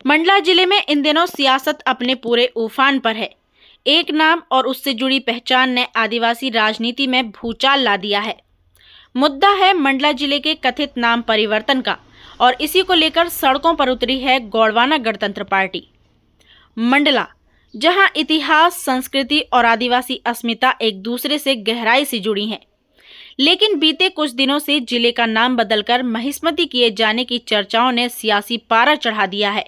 मंडला जिले में इन दिनों सियासत अपने पूरे उफान पर है। एक नाम और उससे जुड़ी पहचान ने आदिवासी राजनीति में भूचाल ला दिया है। मुद्दा है मंडला जिले के कथित नाम परिवर्तन का और इसी को लेकर सड़कों पर उतरी है गोंडवाना गणतंत्र पार्टी। मंडला, जहां इतिहास, संस्कृति और आदिवासी अस्मिता एक दूसरे से गहराई से जुड़ी हैं, लेकिन बीते कुछ दिनों से जिले का नाम बदलकर महिष्मती किए जाने की चर्चाओं ने सियासी पारा चढ़ा दिया है।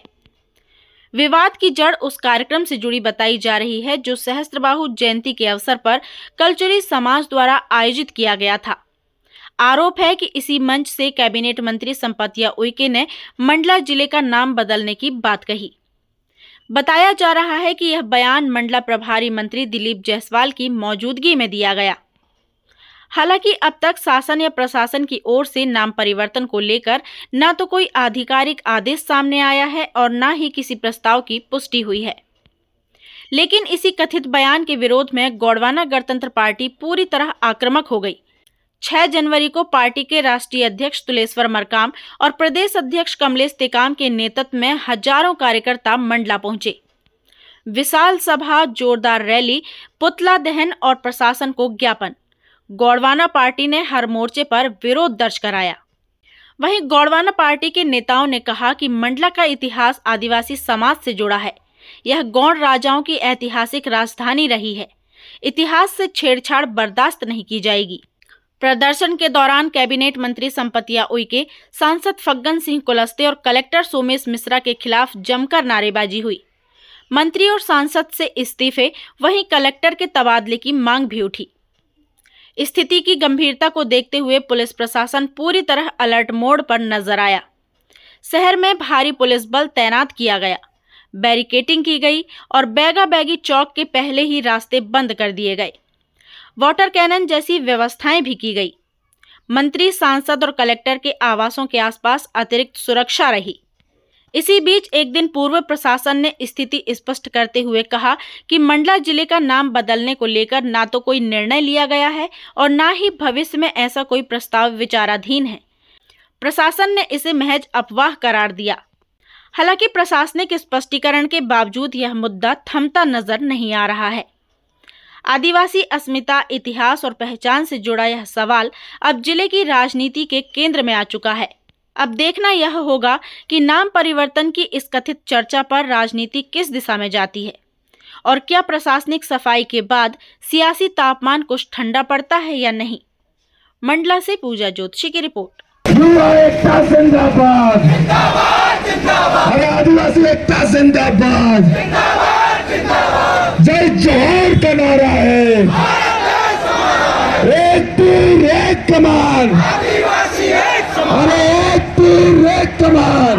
विवाद की जड़ उस कार्यक्रम से जुड़ी बताई जा रही है जो सहस्त्रबाहु जयंती के अवसर पर कलचुरी समाज द्वारा आयोजित किया गया था। आरोप है कि इसी मंच से कैबिनेट मंत्री संपतिया उइके ने मंडला जिले का नाम बदलने की बात कही। बताया जा रहा है कि यह बयान मंडला प्रभारी मंत्री दिलीप जायसवाल की मौजूदगी में दिया गया। हालांकि अब तक शासन या प्रशासन की ओर से नाम परिवर्तन को लेकर न तो कोई आधिकारिक आदेश सामने आया है और न ही किसी प्रस्ताव की पुष्टि हुई है। लेकिन इसी कथित बयान के विरोध में गोंडवाना गणतंत्र पार्टी पूरी तरह आक्रामक हो गई। 6 जनवरी को पार्टी के राष्ट्रीय अध्यक्ष तुलेश्वर मरकाम और प्रदेश अध्यक्ष कमलेश टेकाम के नेतृत्व में हजारों कार्यकर्ता मंडला पहुंचे। विशाल सभा, जोरदार रैली, पुतला दहन और प्रशासन को ज्ञापन। गोंडवाना पार्टी ने हर मोर्चे पर विरोध दर्ज कराया। वहीं गोंडवाना पार्टी के नेताओं ने कहा कि मंडला का इतिहास आदिवासी समाज से जुड़ा है। यह गोंड राजाओं की ऐतिहासिक राजधानी रही है। इतिहास से छेड़छाड़ बर्दाश्त नहीं की जाएगी। प्रदर्शन के दौरान कैबिनेट मंत्री संपतिया उइके, सांसद फग्गन सिंह कुलस्ते और कलेक्टर सोमेश मिश्रा के खिलाफ जमकर नारेबाजी हुई। मंत्री और सांसद से इस्तीफे, वहीं कलेक्टर के तबादले की मांग भी उठी। स्थिति की गंभीरता को देखते हुए पुलिस प्रशासन पूरी तरह अलर्ट मोड पर नजर आया। शहर में भारी पुलिस बल तैनात किया गया, बैरिकेडिंग की गई और बैगा बैगी चौक के पहले ही रास्ते बंद कर दिए गए। वाटर कैनन जैसी व्यवस्थाएं भी की गई। मंत्री, सांसद और कलेक्टर के आवासों के आसपास अतिरिक्त सुरक्षा रही। इसी बीच एक दिन पूर्व प्रशासन ने स्थिति स्पष्ट करते हुए कहा कि मंडला जिले का नाम बदलने को लेकर ना तो कोई निर्णय लिया गया है और ना ही भविष्य में ऐसा कोई प्रस्ताव विचाराधीन है। प्रशासन ने इसे महज अफवाह करार दिया। हालांकि प्रशासनिक स्पष्टीकरण के बावजूद यह मुद्दा थमता नजर नहीं आ रहा है। आदिवासी अस्मिता, इतिहास और पहचान से जुड़ा यह सवाल अब जिले की राजनीति के केंद्र में आ चुका है। अब देखना यह होगा कि नाम परिवर्तन की इस कथित चर्चा पर राजनीति किस दिशा में जाती है और क्या प्रशासनिक सफाई के बाद सियासी तापमान कुछ ठंडा पड़ता है या नहीं। मंडला से पूजा ज्योतिषी की रिपोर्ट। युवा एकता जिंदाबाद, आदिवासी एकता जिंदाबाद, जय जोहर का नारा है। एक तीर एक कमान, अरे एक तीर एक कमान।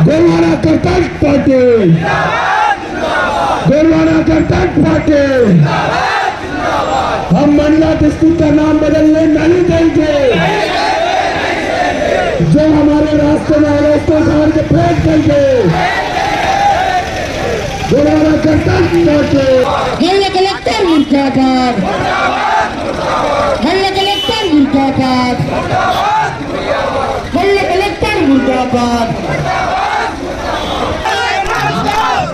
गोंडवाना गणतंत्र पार्टी, गोंडवाना गणतंत्र पार्टी। हम मंडला डिस्ट्रिक्ट का नाम बदलने नहीं देंगे। जो हमारे रास्ते में रास्ते शहर के फेंक देंगे। गोंडवाना गणतंत्र पार्टी। हल्ला कलेक्टर मुर्दाबाद, हल्ला कलेक्टर मुर्दाबाद, हल्ला कलेक्टर मुर्दाबाद।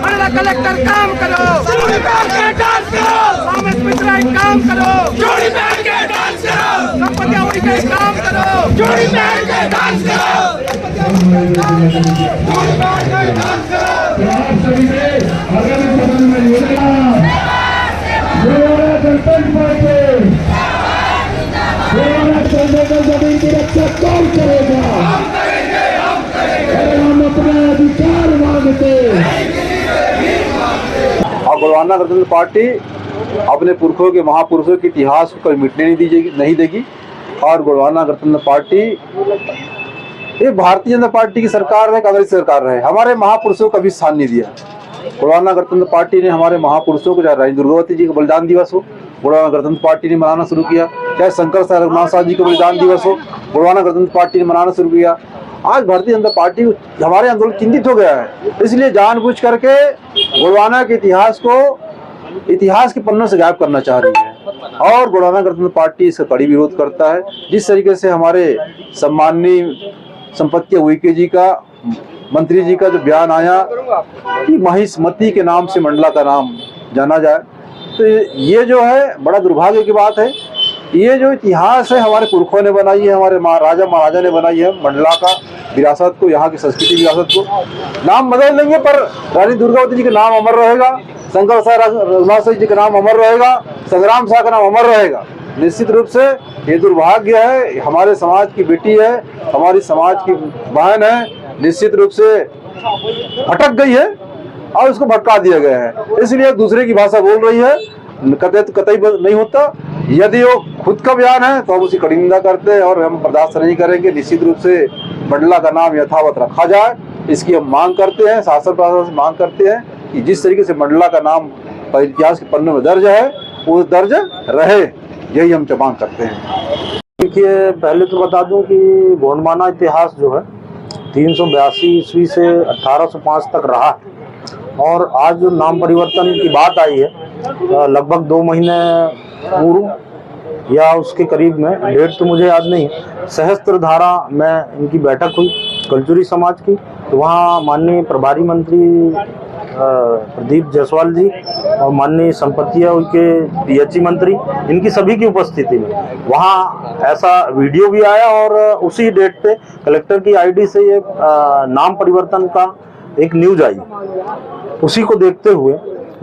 मंडला कलेक्टर काम करो, जोड़ी पहन के डांस करो, सोमेश मिश्रा काम करो, जोड़ी पहन के डांस करो, संपतिया उइके काम करो, जोड़ी पहन के डांस करो, जोड़ी पहन के डांस करो। आप सभी से आगामी सदन में जुड़ेगा गोंडवाना गणतंत्र पार्टी। गोंडवाना गणतंत्र जमीन की रक्षा कौन करेगा? अरे हम अपना अधिकार मांगते। और गोंडवाना गणतंत्र पार्टी अपने पुरखों के, महापुरुषों के इतिहास को कभी मिटने नहीं देगी। और गोंडवाना गणतंत्र पार्टी ये भारतीय जनता पार्टी की सरकार रहे, कांग्रेस सरकार रहे, हमारे महापुरुषों को कभी स्थान नहीं दिया। गोंडवाना गणतंत्र पार्टी ने हमारे महापुरुषों को, चाहे रानी दुर्गावती जी का बलिदान दिवस हो, गोंडवाना गणतंत्र पार्टी ने मनाना शुरू किया। चाहे शंकर साहब रघुनाथ साहब जी का बलिदान दिवस हो, गोंडवाना गणतंत्र पार्टी ने मनाना शुरू किया। आज भारतीय जनता पार्टी हमारे आंदोलन चिंतित हो गया है, इसलिए जानबूझ करके गोंडवाना के इतिहास के पन्नों से गायब करना चाह रही है। और गोंडवाना गणतंत्र पार्टी इसका कड़ी विरोध करता है। जिस तरीके से हमारे सम्माननीय संपतिया उइके जी का मंत्री जी का जो बयान आया कि महिष्मती के नाम से मंडला का नाम जाना जाए, तो ये जो है बड़ा दुर्भाग्य की बात है। ये जो इतिहास है हमारे पुरखों ने बनाई है, हमारे राजा महाराजा ने बनाई है, मंडला का विरासत को, यहाँ की संस्कृति विरासत को। नाम बदल लेंगे पर रानी दुर्गावती जी का नाम अमर रहेगा, शंकर शाह रघुनाथ जी का नाम अमर रहेगा, संग्राम शाह का नाम अमर रहेगा। निश्चित रूप से ये दुर्भाग्य है, हमारे समाज की बेटी है, हमारी समाज की बहन है, निश्चित रूप से भटक गई है और उसको भटका दिया गया है, इसलिए दूसरे की भाषा बोल रही है। कतई नहीं होता। यदि वो खुद का बयान है तो हम उसकी कड़ी निंदा करते हैं और हम बर्दाश्त नहीं करेंगे। निश्चित रूप से मंडला का नाम यथावत रखा जाए, इसकी हम मांग करते हैं, शासन प्रशासन से मांग करते हैं कि जिस तरीके से मंडला का नाम इतिहास के पन्नों में दर्ज है वो दर्ज रहे, यही हम मांग करते हैं। देखिए, पहले तो बता दूं कि गोंडवाना इतिहास जो है 382 ईस्वी से 1805 तक रहा है और आज जो नाम परिवर्तन की बात आई है लगभग 2 महीने पूर्व या उसके करीब में, डेट तो मुझे याद नहीं, सहस्त्रधारा में इनकी बैठक हुई कलचुरी समाज की। तो वहाँ माननीय प्रभारी मंत्री प्रदीप जायसवाल जी और माननीय संपत्तियां के पीएचई मंत्री, इनकी सभी की उपस्थिति में वहाँ ऐसा वीडियो भी आया और उसी डेट पे कलेक्टर की आईडी से ये नाम परिवर्तन का एक न्यूज आई। उसी को देखते हुए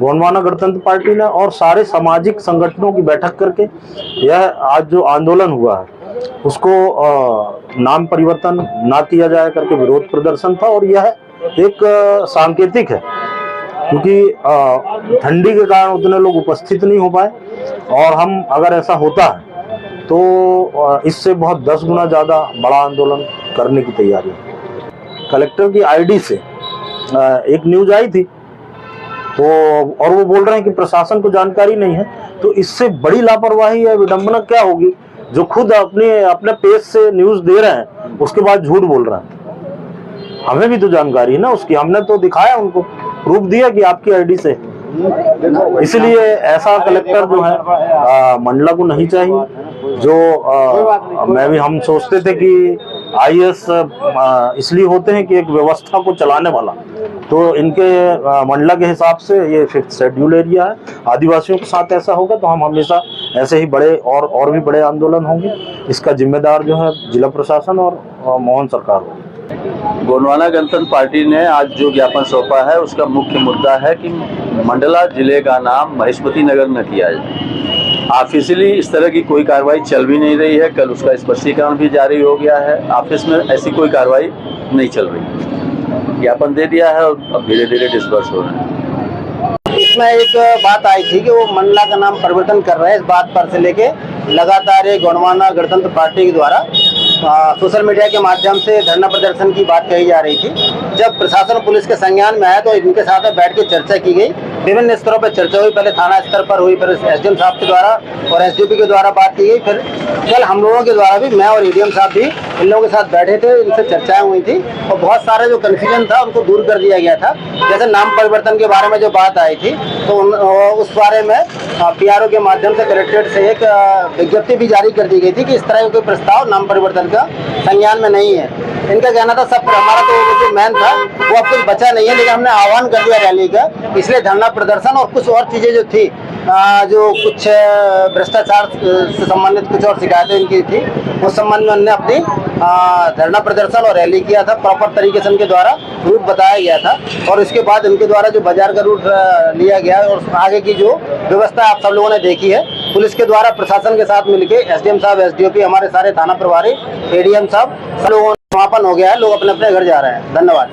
गोंडवाना गणतंत्र पार्टी ने और सारे सामाजिक संगठनों की बैठक करके यह आज जो आंदोलन हुआ है उसको नाम परिवर्तन ना किया जाए करके विरोध प्रदर्शन था। और यह एक सांकेतिक है क्योंकि ठंडी के कारण उतने लोग उपस्थित नहीं हो पाए और हम अगर ऐसा होता है तो इससे बहुत 10 गुना ज़्यादा बड़ा आंदोलन करने की तैयारी है। कलेक्टर की आईडी से एक न्यूज आई थी तो और वो बोल रहे हैं कि प्रशासन को जानकारी नहीं है, तो इससे बड़ी लापरवाही या विडंबना क्या होगी जो खुद अपने पेज से न्यूज दे रहे हैं उसके बाद झूठ बोल रहे हैं। हमें भी तो जानकारी है ना उसकी, हमने तो दिखाया, उनको प्रूफ दिया कि आपकी आईडी से। इसलिए ऐसा कलेक्टर जो है मंडला को नहीं चाहिए। जो हम सोचते थे कि आईएएस इसलिए होते हैं कि एक व्यवस्था को चलाने वाला, तो इनके मंडला के हिसाब से ये 5th शेड्यूल एरिया है। आदिवासियों के साथ ऐसा होगा तो हम हमेशा ऐसे ही बड़े और भी बड़े आंदोलन होंगे। इसका जिम्मेदार जो है जिला प्रशासन और मोहन सरकार होगी। गोंडवाना गणतंत्र पार्टी ने आज जो ज्ञापन सौंपा है उसका मुख्य मुद्दा है कि मंडला जिले का नाम महिष्मती नगर न किया जाए। ऑफिशियली इस तरह की कोई कार्रवाई चल भी नहीं रही है। कल उसका स्पष्टीकरण भी जारी हो गया है। ऑफिस में ऐसी कोई कार्रवाई नहीं चल रही। ज्ञापन दे दिया है और अब धीरे धीरे डिस्पर्स हो रहे हैं। इसमें एक बात आई थी कि वो मंडला का नाम परिवर्तन कर रहे हैं। इस बात पर से लेके लगातार ये गोंडवाना गणतंत्र पार्टी के द्वारा सोशल मीडिया के माध्यम से धरना प्रदर्शन की बात कही जा रही थी। जब प्रशासन और पुलिस के संज्ञान में आया तो इनके साथ में बैठ के चर्चा की गई। विभिन्न स्तरों पर चर्चा हुई, पहले थाना स्तर पर हुई, फिर एसडीएम साहब के द्वारा और एसडीपी के द्वारा बात की गई। फिर कल हम लोगों के द्वारा भी, मैं और एडीएम साहब भी इन लोगों के साथ बैठे थे, इनसे चर्चाएं हुई थी और बहुत सारा जो कन्फ्यूजन था उनको दूर कर दिया गया था। जैसे नाम परिवर्तन के बारे में जो बात आई थी तो उस बारे में पीआरओ के माध्यम से कलेक्ट्रेट से एक विज्ञप्ति भी जारी कर दी गई थी कि इस तरह का कोई प्रस्ताव नाम परिवर्तन का संज्ञान में नहीं है। इनका कहना था सब हमारा तो जो मैन था वो अब कुछ बचा नहीं है, लेकिन हमने आह्वान कर दिया रैली का, इसलिए धरना प्रदर्शन और कुछ और चीज़ें जो थी, जो कुछ भ्रष्टाचार से संबंधित कुछ और शिकायतें इनकी थी, उस संबंध में हमने अपनी धरना प्रदर्शन और रैली किया था। प्रॉपर तरीके से इनके द्वारा रूट बताया गया था और इसके बाद इनके द्वारा जो बाजार का रूट लिया गया और आगे की जो व्यवस्था आप सब लोगों ने देखी है, पुलिस के द्वारा प्रशासन के साथ मिलकर एसडीएम साहब, एसडीओपी, हमारे सारे थाना प्रभारी, एडीएम साहब, सब लोगों समापन हो गया है। लोग अपने अपने घर जा रहे हैं। धन्यवाद।